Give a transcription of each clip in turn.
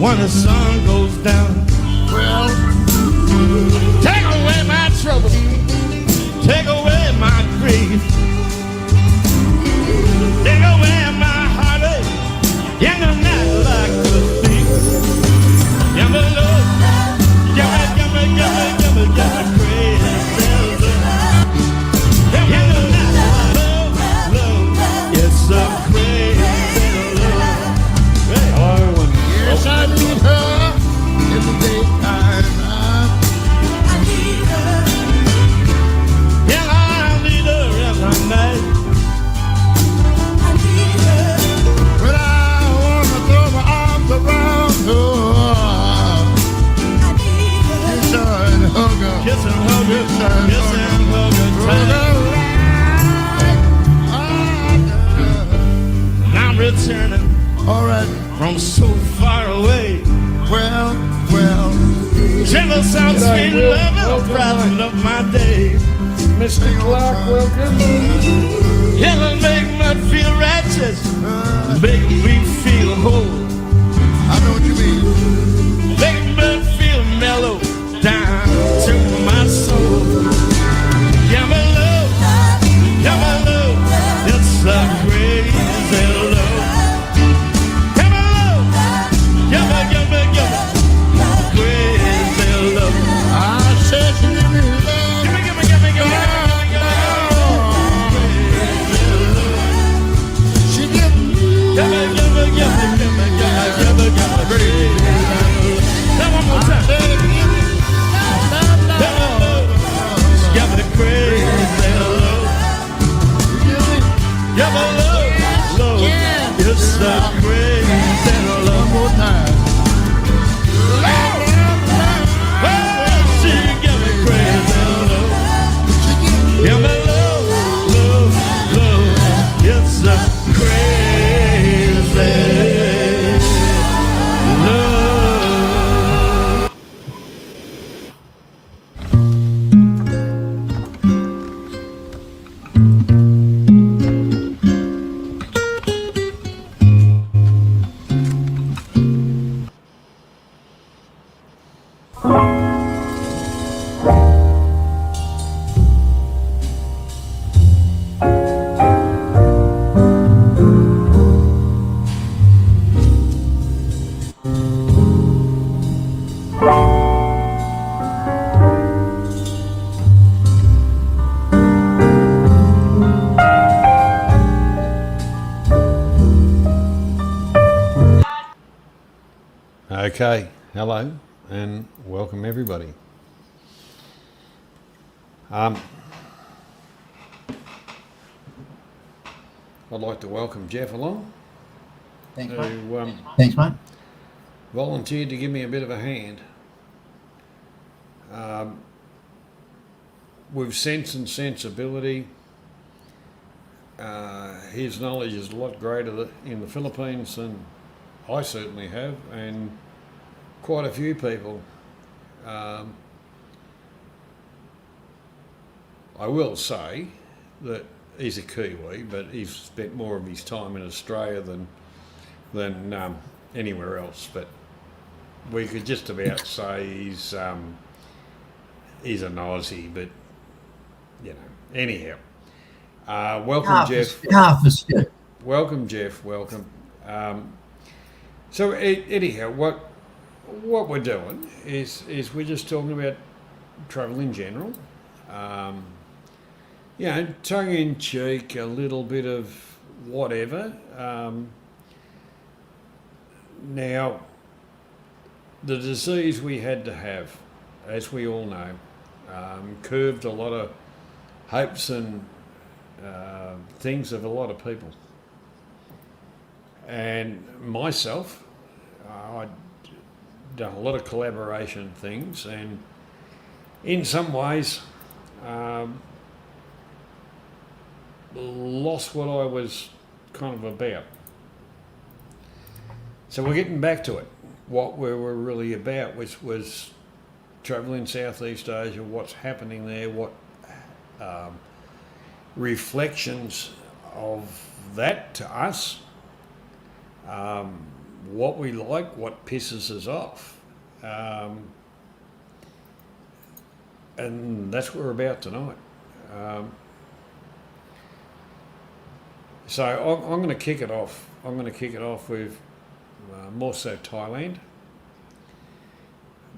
when the sun goes down. Well, take away my trouble, take away my grief, take away my heartache in the night like a thief. Give me love, give me crazy love. In the night, love, it's a crazy love. Oh, yes, I need her in the daytime. I need her. Yeah, I need her every night. I need her. But I wanna throw my arms around her. I need her. Kiss her and hug her. Kiss and hug her. Kiss and hug her. And I'm returning. All right. From so far away. Well, gentle sound, sweet love, and brighten up my day. Mr. Clark, welcome. It'll make me feel righteous, make me feel whole. I know what you mean. Make me feel mellow down to my soul. Yeah, my love, it's a crazy love. Yeah, my love, give me crazy love. I said you give me love. Give me love. She give me crazy love. Now one more time. Give me crazy love. Give me love. It's a crazy love. One more time. She give me crazy love. Give me love. It's a crazy love. Okay, hello and welcome everybody. I'd like to welcome Geoff along. Thanks, who mate. Thanks, mate. volunteered to give me a bit of a hand. With Sense and Sensibility, his knowledge is a lot greater in the Philippines than I certainly have, and quite a few people. I will say that he's a Kiwi, but he's spent more of his time in Australia than anywhere else. But we could just about say he's an Aussie, but you know. Anyhow, welcome, Geoff. Half a step. Welcome, Geoff. Welcome. So anyhow, what we're doing is we're just talking about travel in general. You know, tongue in cheek, a little bit of whatever. Now, the disease we had to have, as we all know, curved a lot of hopes and things of a lot of people. And myself, I'd done a lot of collaboration things, and in some ways lost what I was kind of about. So we're getting back to it. What we were really about was travel in Southeast Asia, what's happening there, what reflections of that to us, what we like, what pisses us off. And that's what we're about tonight. So I'm going to kick it off. I'm going to kick it off with more so Thailand.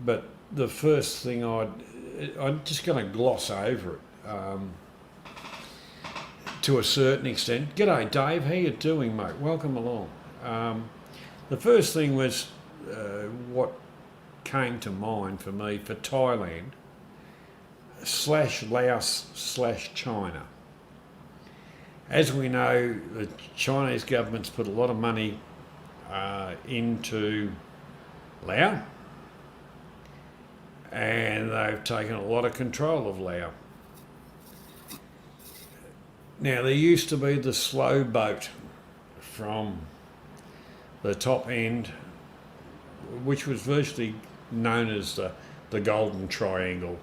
But the first thing I'm just going to gloss over it to a certain extent. G'day, Dave. How you doing, mate? Welcome along. The first thing was what came to mind for me for Thailand / Laos / China. As we know, the Chinese government's put a lot of money into Laos, and they've taken a lot of control of Laos. Now, there used to be the slow boat from the top end, which was virtually known as the Golden Triangle,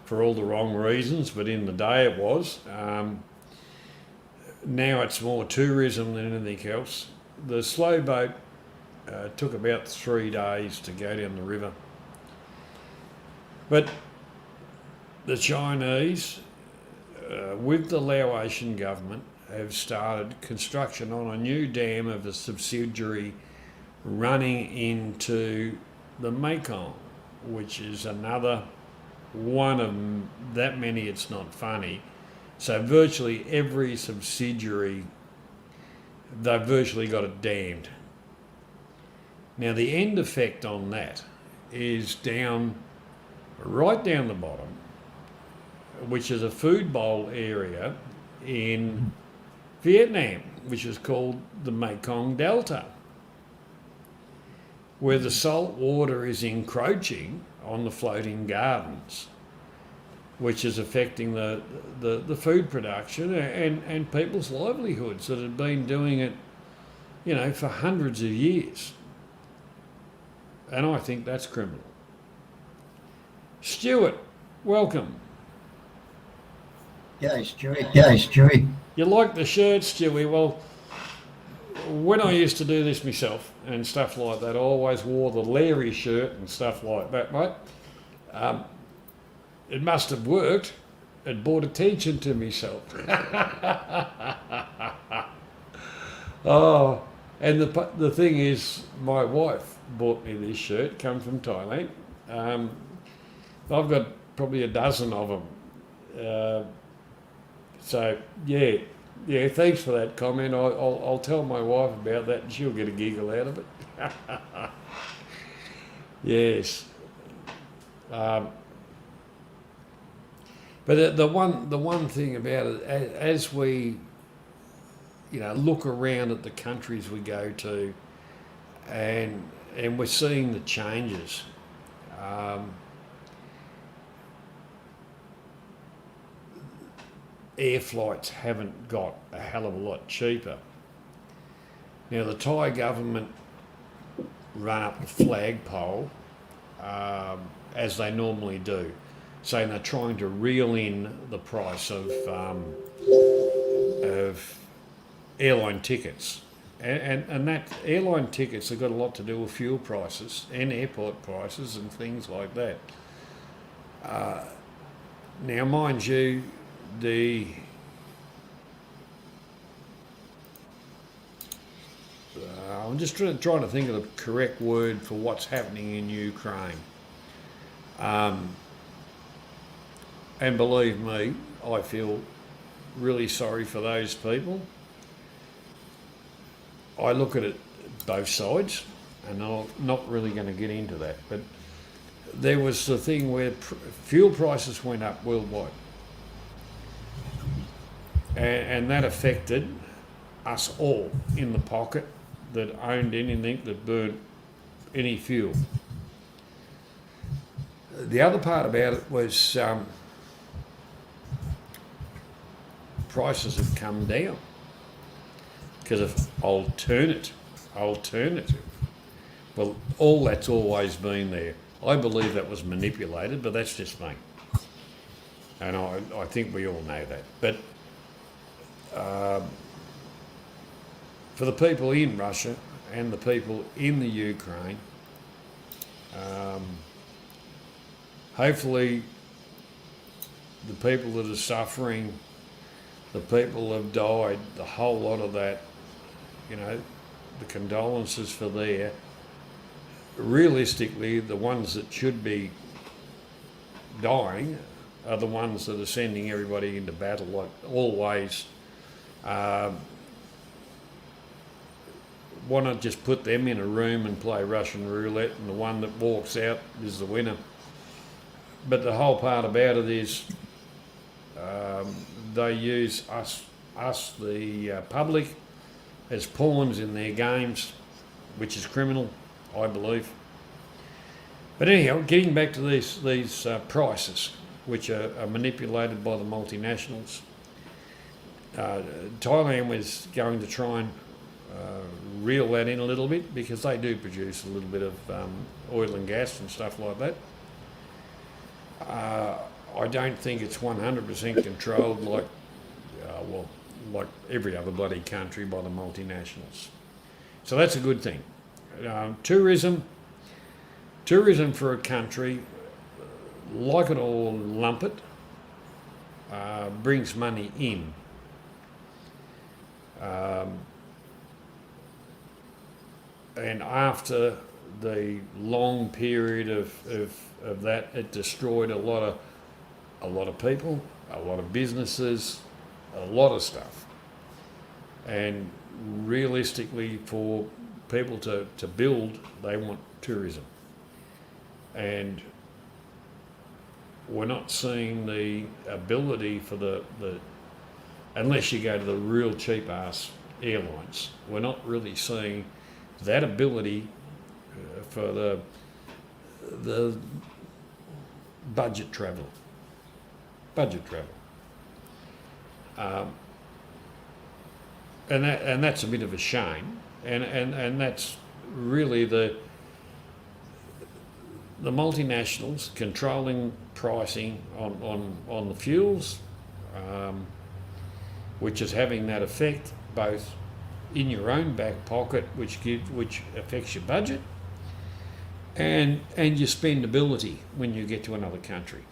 for all the wrong reasons, but in the day it was. Now it's more tourism than anything else. The slow boat took about 3 days to go down the river. But the Chinese, with the Laotian government, have started construction on a new dam of a subsidiary running into the Mekong, which is another one of that many, it's not funny. So virtually every subsidiary, they've virtually got it dammed. Now the end effect on that is right down the bottom, which is a food bowl area in Vietnam, which is called the Mekong Delta, where the salt water is encroaching on the floating gardens, which is affecting the food production and people's livelihoods that have been doing it, for hundreds of years. And I think that's criminal. Stuart, welcome. G'day, Stewie. You like the shirt, Stewie? Well, when I used to do this myself and stuff like that, I always wore the Larry shirt and stuff like that, mate. It must have worked. It brought attention to myself. Oh, and the thing is, my wife bought me this shirt, come from Thailand. I've got probably a dozen of them. So, yeah, thanks for that comment. I'll tell my wife about that and she'll get a giggle out of it. Yes. But the one thing about it, as we, look around at the countries we go to, and we're seeing the changes. Air flights haven't got a hell of a lot cheaper. Now the Thai government run up the flagpole, as they normally do, saying they're trying to reel in the price of airline tickets, and that airline tickets have got a lot to do with fuel prices and airport prices and things like that. Now, mind you, I'm just trying to think of the correct word for what's happening in Ukraine. And believe me, I feel really sorry for those people. I look at it both sides, and I'm not really going to get into that. But there was the thing where fuel prices went up worldwide. And that affected us all in the pocket that owned anything that burnt any fuel. The other part about it was prices have come down because of alternative. Well, all that's always been there. I believe that was manipulated, but that's just me. And I think we all know that. But for the people in Russia and the people in the Ukraine. Hopefully, the people that are suffering, the people that have died, the whole lot of that, the condolences for there. Realistically, the ones that should be dying are the ones that are sending everybody into battle, like always. Why not just put them in a room and play Russian roulette, and the one that walks out is the winner? But the whole part about it is they use us, the public, as pawns in their games, which is criminal, I believe. But anyhow, getting back to these prices, which are manipulated by the multinationals. Thailand was going to try and reel that in a little bit, because they do produce a little bit of oil and gas and stuff like that. I don't think it's 100% controlled like every other bloody country by the multinationals. So that's a good thing. Tourism for a country, like it or lump it, brings money in. And after the long period of that, it destroyed a lot of people, a lot of businesses, a lot of stuff. And realistically, for people to build, they want tourism. And we're not seeing the ability for the unless you go to the real cheap ass airlines, we're not really seeing that ability for the budget travel. And that's a bit of a shame, and that's really the multinationals controlling pricing on the fuels, which is having that effect both in your own back pocket, which affects your budget, and your spendability when you get to another country.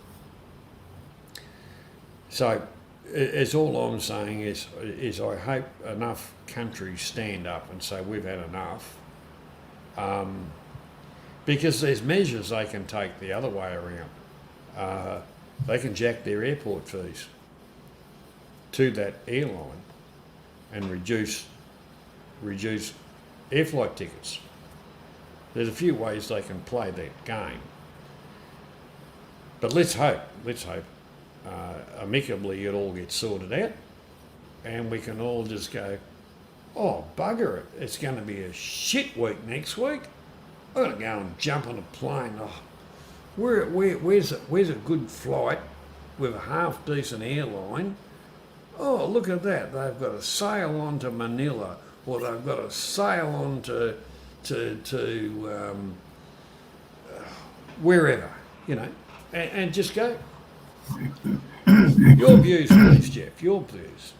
So, it's all I'm saying is I hope enough countries stand up and say we've had enough, because there's measures they can take the other way around. They can jack their airport fees to that airline and reduce air flight tickets. There's a few ways they can play that game. But let's hope amicably it all gets sorted out, and we can all just go, oh, bugger it, it's going to be a shit week next week. I'm going to go and jump on a plane. Oh, where's a good flight with a half decent airline? Oh, look at that, they've got a sail on to Manila, or they've got a sail on to wherever, and just go. Your views, please, Geoff. Your views.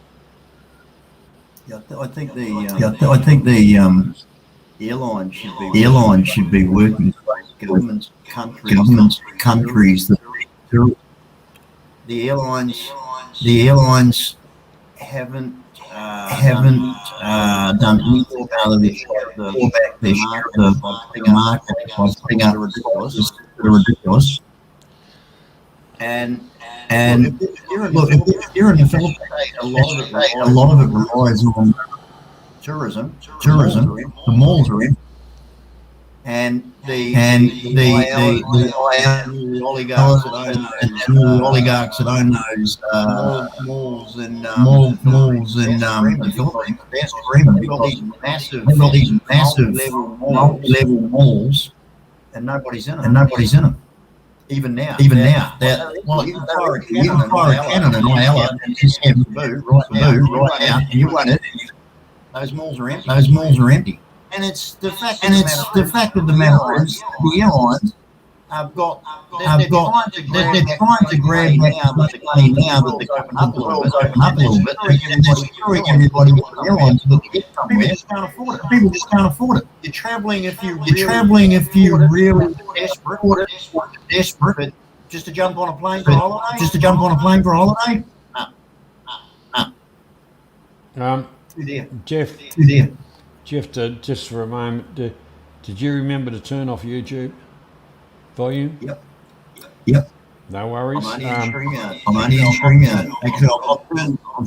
Yeah, I think the airline should be working with governments, countries that the airlines haven't done anything other than pull back their share of the market by putting up ridiculous. And if you're in the Philippines, a lot of it relies on tourism. The malls are in, and the oligarchs that own those malls in the Philippines, they're screaming because they've got these massive level malls, and nobody's in them. Even now, you can fire a cannon in Ayala and just have the boot right out, and you run it. Those malls are empty. And it's the fact of the matter is the airlines I've got. They're trying to grab that money now that the world's opened up a little bit. They're screwing everybody with the airlines to get somewhere. People just can't afford it. People just can't afford it. You're travelling if you really desperate. But just to jump on a plane for a holiday. Too dear. Geoff, Too dear. Geoff, just for a moment, did you remember to turn off YouTube volume? Yep. No worries. I'm only in StreamYard.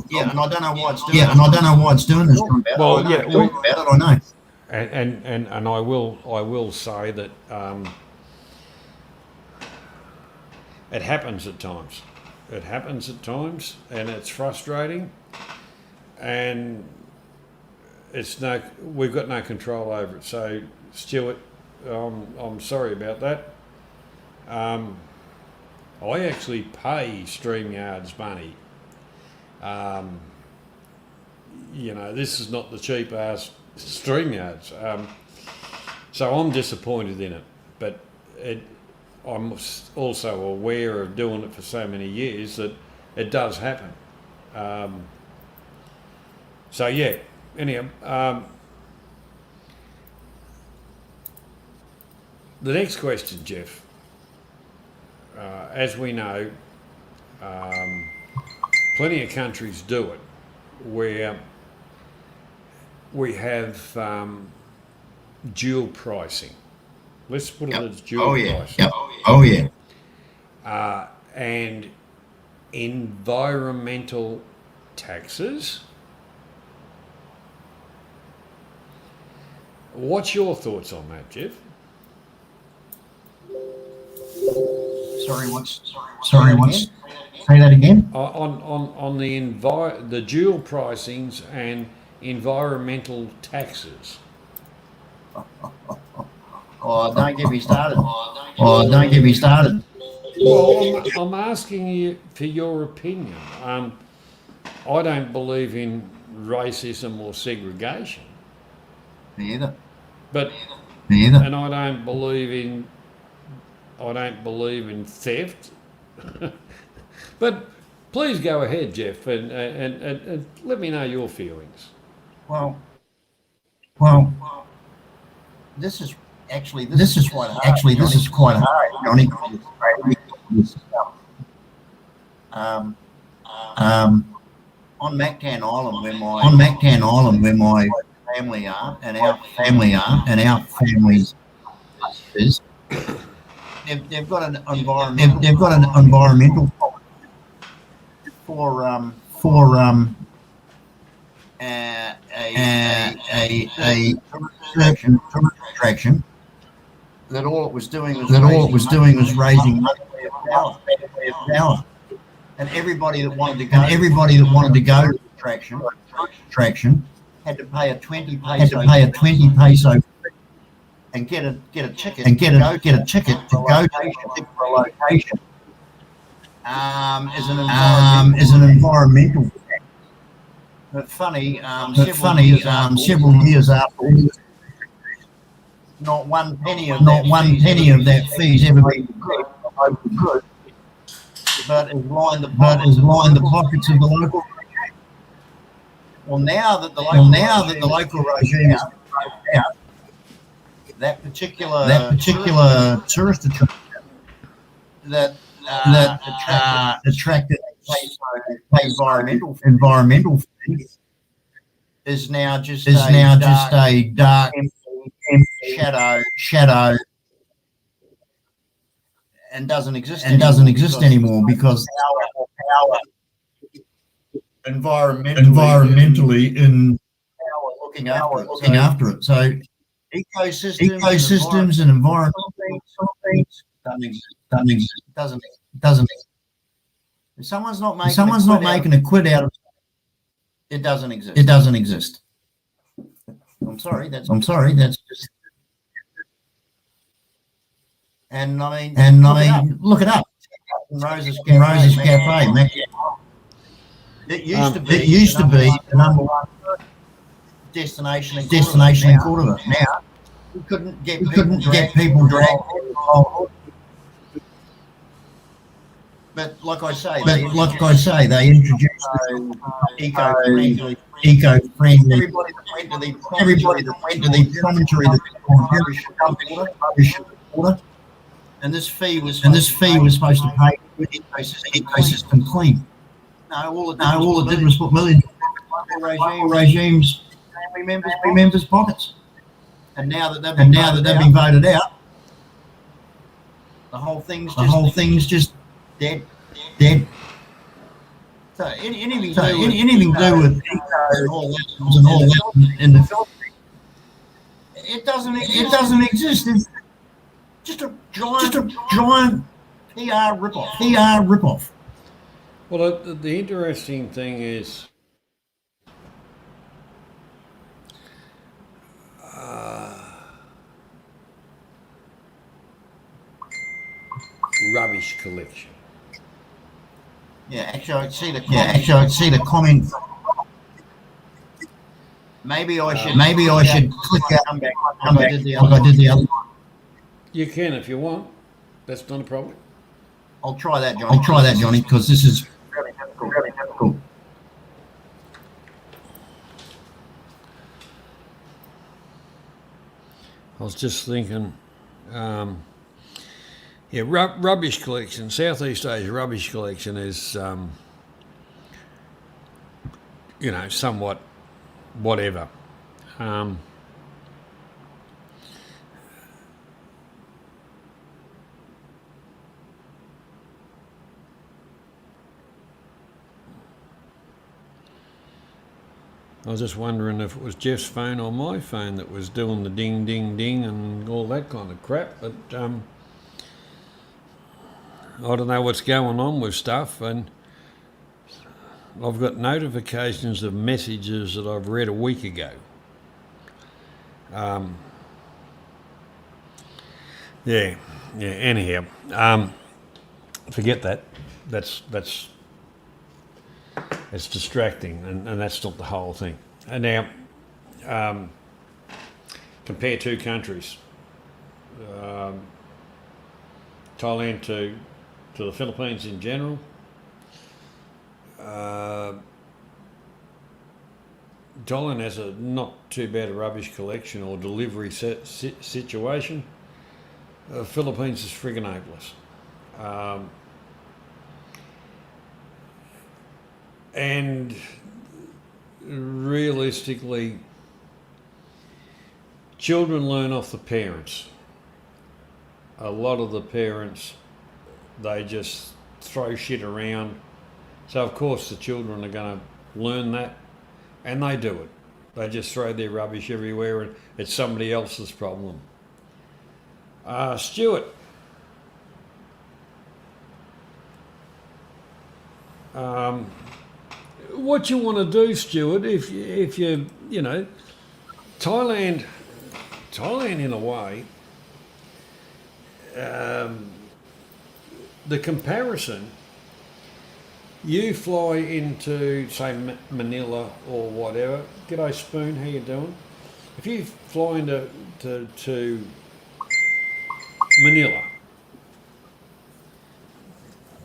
Yeah, and I don't know why it's doing this. Well, yeah, I know. And I will say that it happens at times. It happens at times, and it's frustrating. And we've got no control over it. So, Stuart, I'm sorry about that. I actually pay StreamYard's money. This is not the cheap ass StreamYard's. So I'm disappointed in it, but I'm also aware of doing it for so many years that it does happen. So yeah, anyhow, the next question, Geoff. As we know, plenty of countries do it, where we have dual pricing. Let's put it as dual pricing. And environmental taxes. What's your thoughts on that, Geoff? Sorry, what's? Say that again. On the dual pricings and environmental taxes. Oh, don't get me started. Well, I'm asking you for your opinion. I don't believe in racism or segregation. Me either. And I don't believe in theft. But please go ahead, Geoff, and let me know your feelings. Well, this is quite hard. Johnny. On Mactan Island, where my family are, and our families is, they've got an environmental for a tourist attraction that all it was doing was raising money for power. And everybody that wanted to go to the attraction had to pay a 20 peso and get a ticket to go to a particular location. As an environmental tax. But funny, several years after, not one penny of that fee's ever been good, but has lined the pockets of the local. Well, now that the local regime is out, that particular tourist attraction that attracted environmental fees is now just a dark empty shadow and doesn't exist anymore because power environmentally in power looking after it. So ecosystems and environmental things doesn't exist. If someone's not making a quid out of it, doesn't exist. I'm sorry, that's just. And I mean, look it up. Roses Cafe, man. It used to be the number one destination in Cordova. Now we couldn't get people dragged But like I say, they introduced eco-friendly. Everybody that went to the promontory that rubbish in the water, and this fee was supposed to pay to keep the ecosystem clean. No, all it did was put millions of regimes family members' pockets. And now that they've been voted out, the whole thing's just dead. So anything to do with eco and all that in the Philippines, it doesn't exist. It's just a giant PR ripoff. Well, the interesting thing is, rubbish collection. Yeah, actually, I'd see the comment. Maybe I should click out and come back like I did the other one. You can if you want. That's not a problem. I'll try that, Johnny, because this is really difficult. I was just thinking, rubbish collection, Southeast Asia rubbish collection is, somewhat whatever. I was just wondering if it was Geoff's phone or my phone that was doing the ding, ding, ding and all that kind of crap. But I don't know what's going on with stuff. And I've got notifications of messages that I've read a week ago. Anyhow, forget that. It's distracting, and that's not the whole thing. And now, compare two countries, Thailand to the Philippines in general. Thailand has a not too bad a rubbish collection or delivery situation. Philippines is friggin' hopeless. And realistically, children learn off the parents. A lot of the parents, they just throw shit around. So of course the children are going to learn that, and they do it. They just throw their rubbish everywhere and it's somebody else's problem. Stuart. What you want to do, Stuart, if you Thailand in a way, the comparison, you fly into, say, Manila or whatever. G'day, Spoon, how you doing? If you fly into to Manila,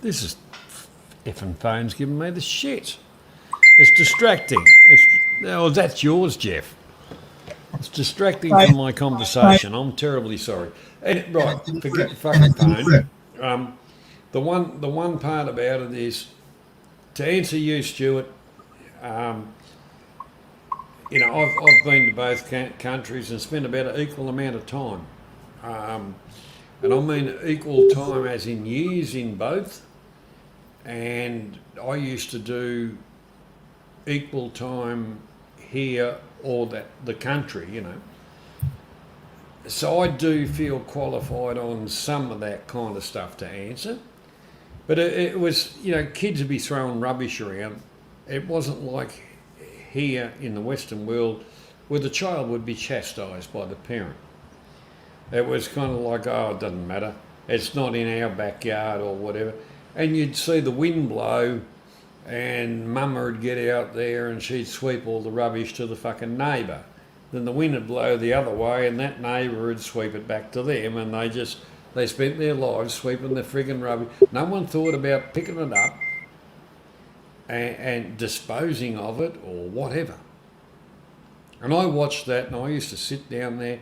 this is effing phone's giving me the shit. It's distracting. That's yours, Geoff. It's distracting from my conversation. I'm terribly sorry. And, right, forget the fucking phone. The one part about it is, to answer you, Stuart, I've been to both countries and spent about an equal amount of time. And I mean equal time as in years in both. And I used to do equal time here or the country, So I do feel qualified on some of that kind of stuff to answer. But it was, kids would be throwing rubbish around. It wasn't like here in the Western world where the child would be chastised by the parent. It was kind of like, oh, it doesn't matter. It's not in our backyard or whatever. And you'd see the wind blow and Mama would get out there and she'd sweep all the rubbish to the fucking neighbour. Then the wind would blow the other way and that neighbour would sweep it back to them, and they just They spent their lives sweeping the friggin' rubbish. No one thought about picking it up and disposing of it or whatever. And I watched that, and I used to sit down there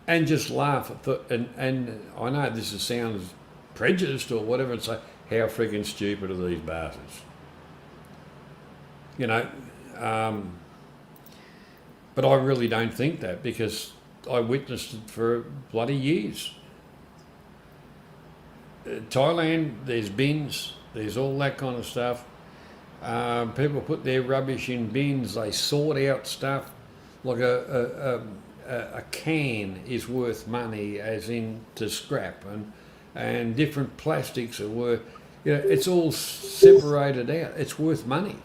and just laugh at and I know this sounds prejudiced or whatever, and say, how friggin' stupid are these bastards? You know, but I really don't think that, because I witnessed it for bloody years. Thailand, there's bins, there's all that kind of stuff. People put their rubbish in bins, they sort out stuff. Like a can is worth money, as in to scrap, and different plastics are worth, you know, it's all separated out. It's worth money.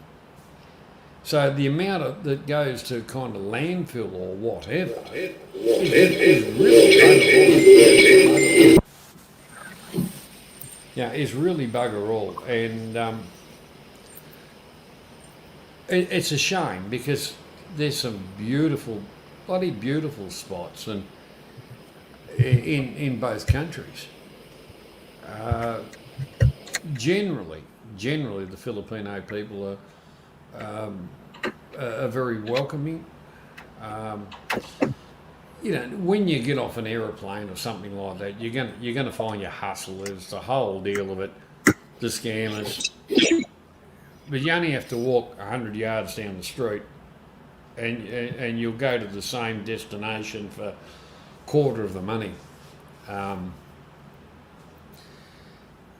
So the amount that goes to kind of landfill or whatever is really bugger all. Yeah, is really bugger all, and it's a shame, because there's some beautiful, bloody beautiful spots, and in both countries. Generally, the Filipino people are very welcoming. You know, when you get off an aeroplane or something like that, you're gonna find your hustlers, the whole deal of it, the scammers. But you only have to walk 100 yards down the street, and you'll go to the same destination for a quarter of the money.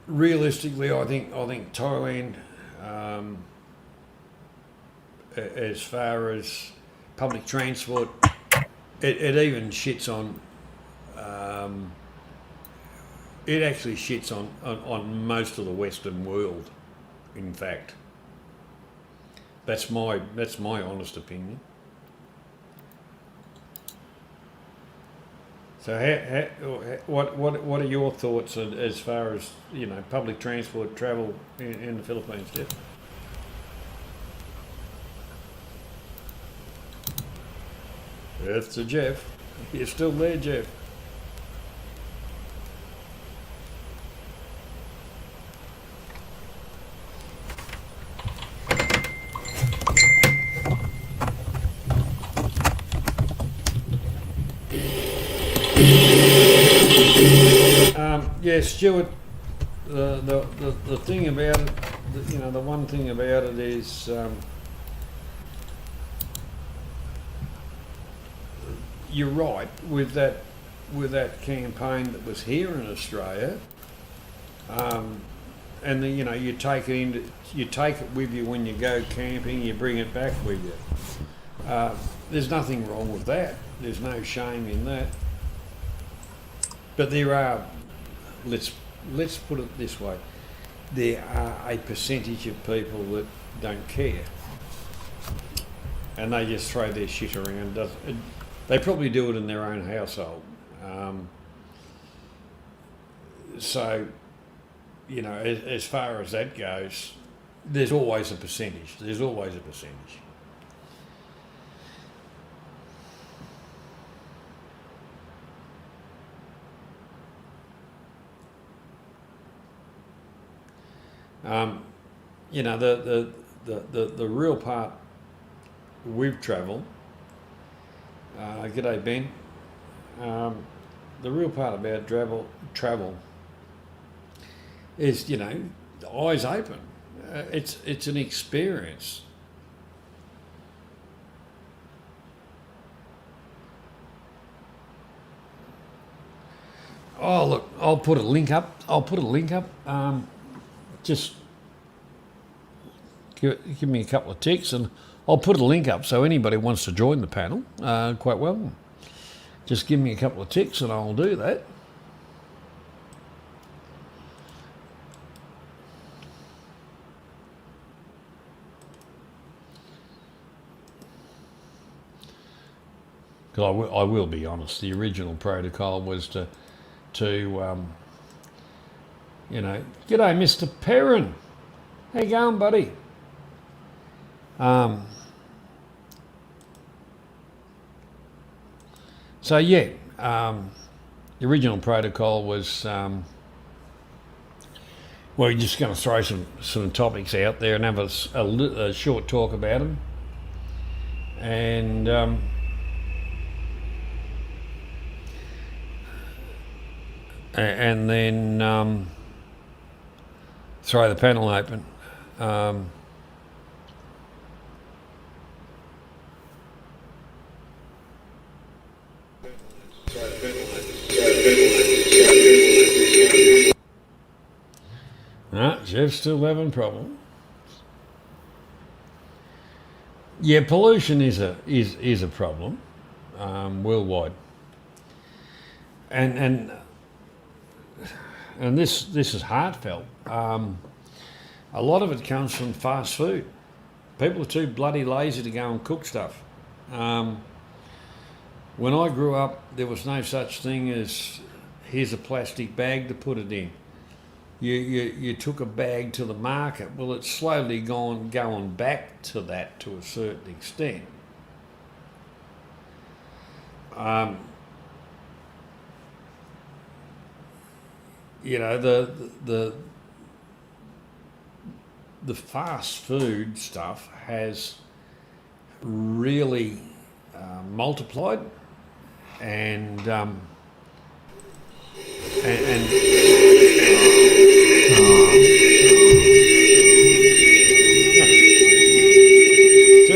Realistically, I think Thailand, as far as public transport, it even shits on. It actually shits on most of the Western world. In fact, that's my honest opinion. So, what are your thoughts as far as, you know, public transport travel in the Philippines, Jeff? That's to Jeff. You're still there, Jeff? Yeah, Stuart. The thing about it, you know, the one thing about it is, you're right with that campaign that was here in Australia, and then, you know, you take it with you when you go camping. You bring it back with you. There's nothing wrong with that. There's no shame in that. But there are, let's put it this way, there are a percentage of people that don't care, and they just throw their shit around. They probably do it in their own household. So, you know, as far as that goes, there's always a percentage. There's always a percentage. You know, the real part we've travelled. G'day, Ben. The real part about travel is, you know, eyes open. It's an experience. Oh, look, I'll put a link up. Just give me a couple of ticks, and I'll put a link up, so anybody wants to join the panel, quite welcome. Just give me a couple of ticks and I'll do that. Because I will be honest, the original protocol was to you know, g'day Mr. Perrin. How you going, buddy? So yeah, the original protocol was, well, we're just going to throw some topics out there and have a short talk about them. And then throw the panel open. Geoff's still having problems. Yeah, pollution is a problem worldwide, and this is heartfelt. A lot of it comes from fast food. People are too bloody lazy to go and cook stuff. When I grew up, there was no such thing as here's a plastic bag to put it in. You took a bag to the market. Well, it's slowly going back to that to a certain extent. You know, the fast food stuff has really multiplied, and turn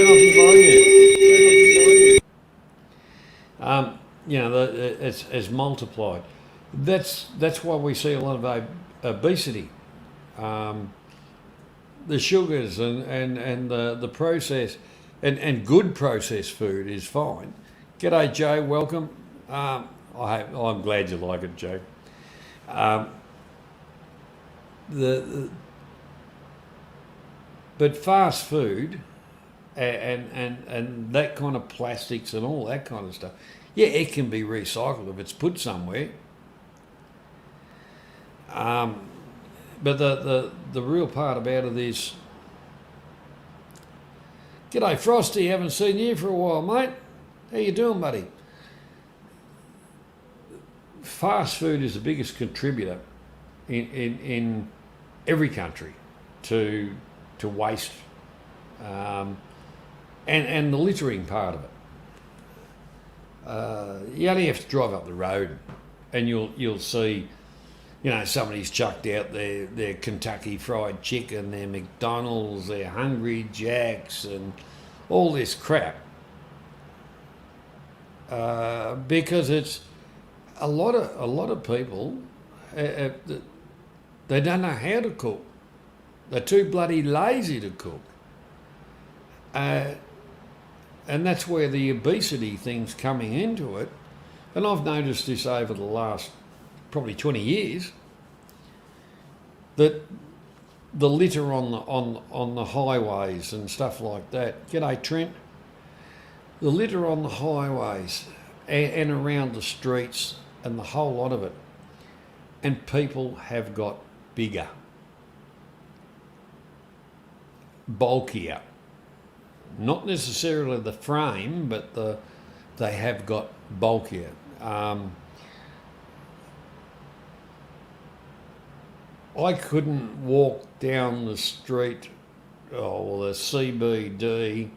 off your volume. You know, it's multiplied. That's why we see a lot of obesity. The sugars and the process and good processed food is fine. G'day, Joe. Welcome. I'm glad you like it, Joe. But fast food and that kind of plastics and all that kind of stuff, yeah, it can be recycled if it's put somewhere. But the real part about it is, g'day Frosty, haven't seen you for a while, mate. How you doing, buddy? Fast food is the biggest contributor in every country to waste, and the littering part of it. You only have to drive up the road, and you'll see, you know, somebody's chucked out their Kentucky Fried Chicken, their McDonald's, their Hungry Jacks, and all this crap, because it's a lot of people. They don't know how to cook. They're too bloody lazy to cook. And that's where the obesity thing's coming into it. And I've noticed this over the last probably 20 years, that the litter on the highways and stuff like that. G'day, Trent. The litter on the highways and around the streets and the whole lot of it. And people have got bigger, bulkier. Not necessarily the frame, but they have got bulkier. I couldn't walk down the street, or the CBD,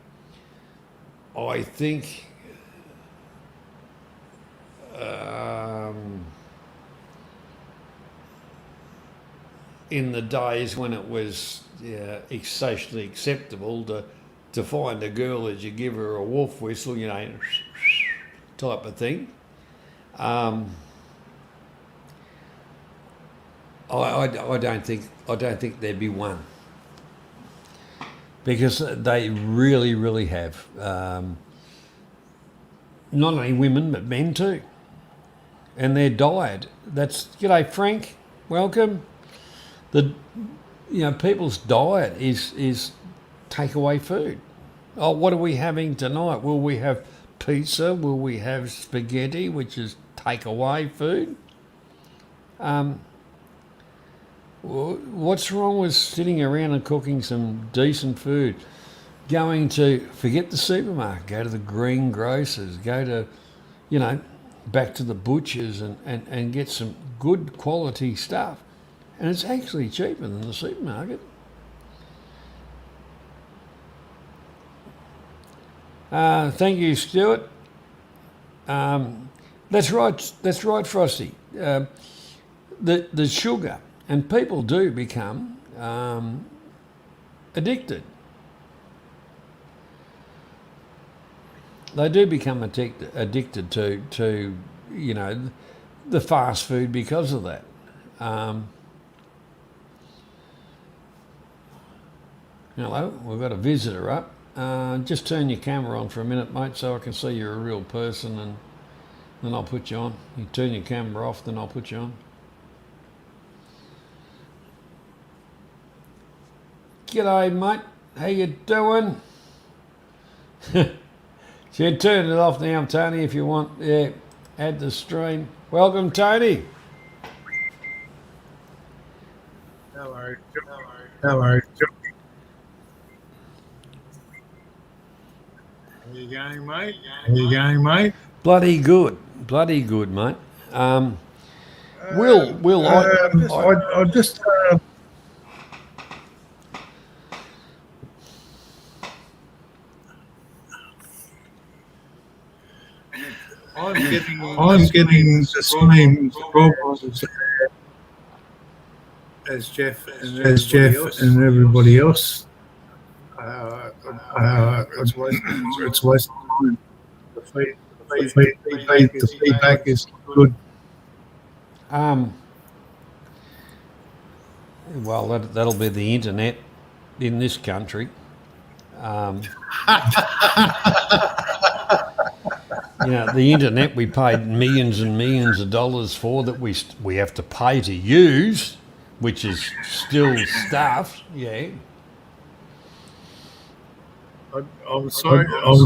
I think, in the days when it was socially acceptable to find a girl as you give her a wolf whistle, you know, type of thing. I don't think there'd be one, because they really have, not only women but men too, and their diet. That's, g'day Frank, welcome. People's diet is takeaway food. Oh, what are we having tonight? Will we have pizza? Will we have spaghetti, which is takeaway food? What's wrong with sitting around and cooking some decent food? Going to, forget the supermarket, go to the greengrocers, go to, back to the butchers and get some good quality stuff. And it's actually cheaper than the supermarket. Thank you, Stuart. That's right, Frosty. The sugar, and people do become addicted. They do become addicted to the fast food because of that. Hello, we've got a visitor up. Just turn your camera on for a minute, mate, so I can see you're a real person, and then I'll put you on. You turn your camera off, then I'll put you on. G'day, mate. How you doing? So you turn it off now, Tony, if you want. Yeah, add the stream. Welcome, Tony. Hello. Hello. How you going, mate? How you going, mate? Bloody good, mate. Will, I just. I'm getting the same problems as Geoff and everybody else. It's waste of time. The feedback is good. Well, that'll be the internet in this country. The internet we paid millions and millions of dollars for that we have to pay to use, which is still stuff. Yeah. I'm sorry, John.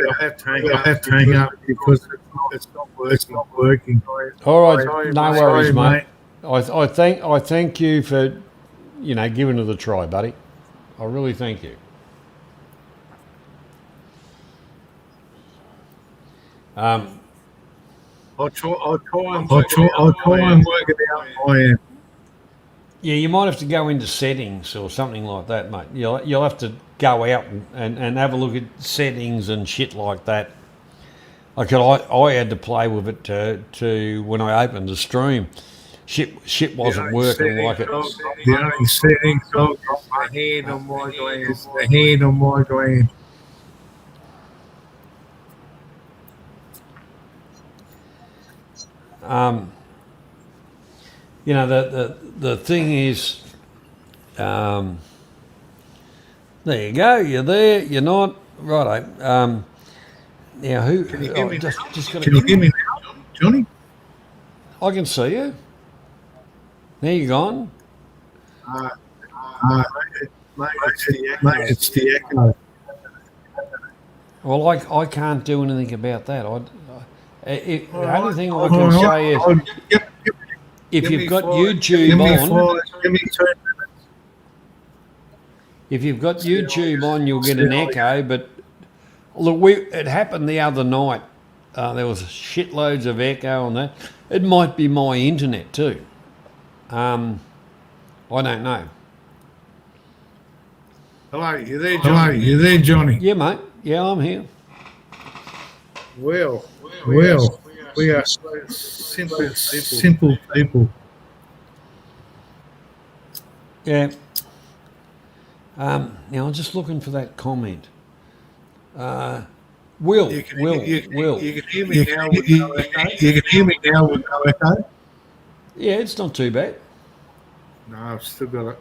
I have to hang up because it's not working. All right, no worries, mate. I thank you for giving it a try, buddy. I really thank you. I'll try and work it out on my end. Yeah, you might have to go into settings or something like that, mate. You'll have to go out and have a look at settings and shit like that. Like I had to play with it to when I opened the stream. Shit wasn't working like it. The only settings I've got my hand on my glands. The hand on my gland. The thing is, there you go. You're there. You're not. Righto. Now who? Can you hear me? Just Can you hear me now, Johnny? I can see you. Now you're gone. It's the echo. Well, I can't do anything about that. The only thing I can say is if you've got YouTube on, if you've got YouTube on, you'll get an echo. But look, it happened the other night. There was shitloads of echo on that. It might be my internet too. I don't know. Hello, you there, Johnny? You there, Johnny? Yeah, mate. Yeah, I'm here. Well, we are simple people. Yeah. Now I'm just looking for that comment. Will. You can hear me now with no echo? You can hear me now with no echo? Yeah, it's not too bad. No, I've still got it.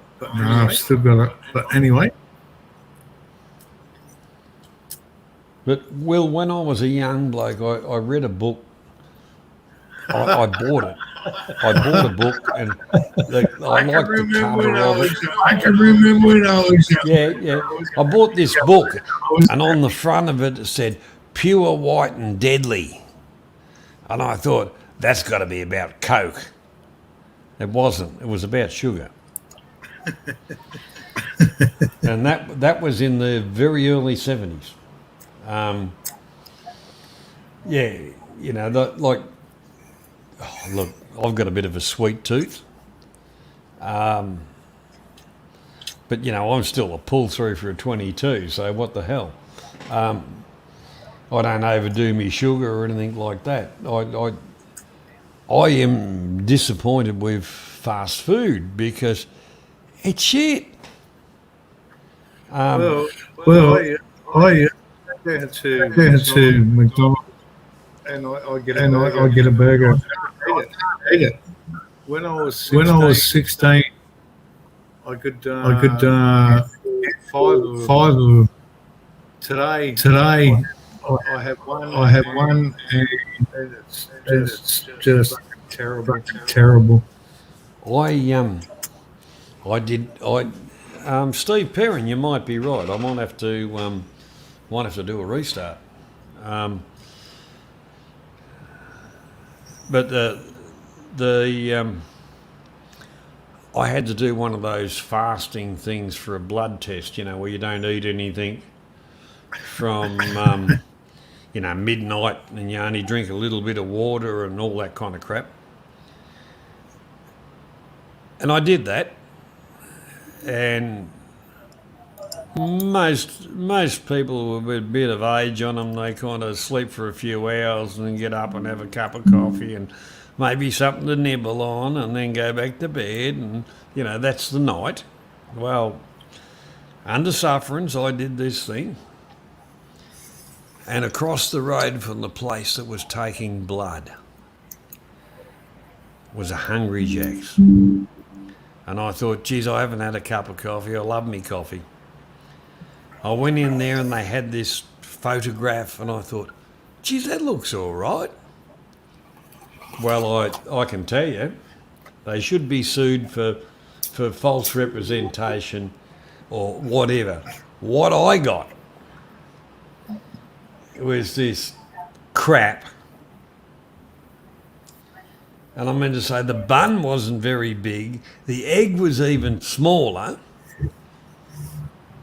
But anyway. But Will, when I was a young bloke, I read a book. I bought it. I bought a book, and I liked the cover of it. I can remember when I was young. Yeah. I bought this book, and on the front of it said "Pure, White, and Deadly," and I thought that's got to be about Coke. It wasn't. It was about sugar. And that was in the very early 70s. Yeah, you know, like, look, I've got a bit of a sweet tooth. But, you know, I'm still a pull-through for a 22, so what the hell? I don't overdo me sugar or anything like that. I am disappointed with fast food because it's shit. Well, I go to McDonald's and I get a burger. I eat it. When I was 16, I could five of them. Today I have one, and it's just terrible. Steve Perrin, you might be right. I might have to do a restart. But I had to do one of those fasting things for a blood test, you know, where you don't eat anything from midnight, and you only drink a little bit of water and all that kind of crap. And I did that, and most people with a bit of age on them, they kind of sleep for a few hours and then get up and have a cup of coffee and maybe something to nibble on and then go back to bed, and, you know, that's the night. Well, under sufferance, I did this thing, and across the road from the place that was taking blood was a Hungry Jack's. And I thought, geez, I haven't had a cup of coffee. I love me coffee. I went in there and they had this photograph, and I thought, geez, that looks all right. Well, I can tell you, they should be sued for false representation or whatever. What I got was this crap. And I meant to say the bun wasn't very big. The egg was even smaller.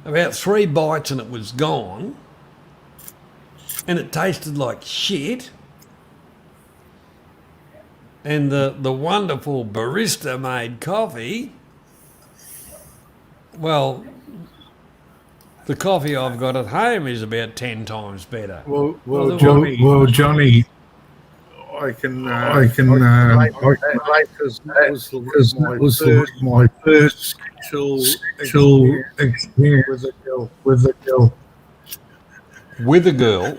About 3 bites and it was gone. And it tasted like shit. And the wonderful barista made coffee, well, the coffee I've got at home is about 10 times better. Well, Johnny, I can relate because that was my first sexual experience with a girl. With a girl?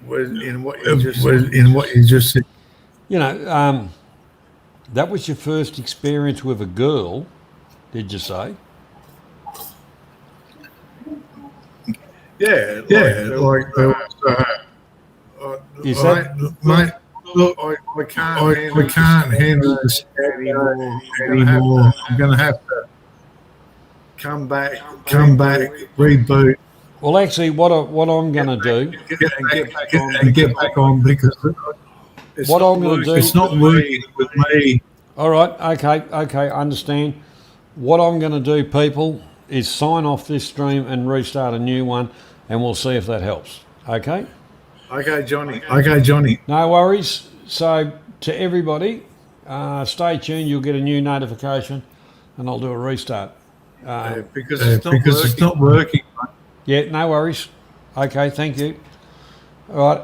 In what you just said. You know, that was your first experience with a girl, did you say? Yeah, like there was, Is that, mate, look, I can't handle this anymore. I'm going to have to come back, reboot. well, actually, what I'm going to do, Get back on because what I'm going to do, it's not working with me. all right, okay, understand. What I'm going to do, people, is sign off this stream and restart a new one, and we'll see if that helps. Okay? Okay, Johnny. No worries. So, to everybody, stay tuned. You'll get a new notification, and I'll do a restart. Because it's not working. Yeah, no worries. Okay, thank you. All right.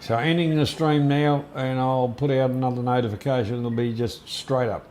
So ending the stream now, and I'll put out another notification. It'll be just straight up.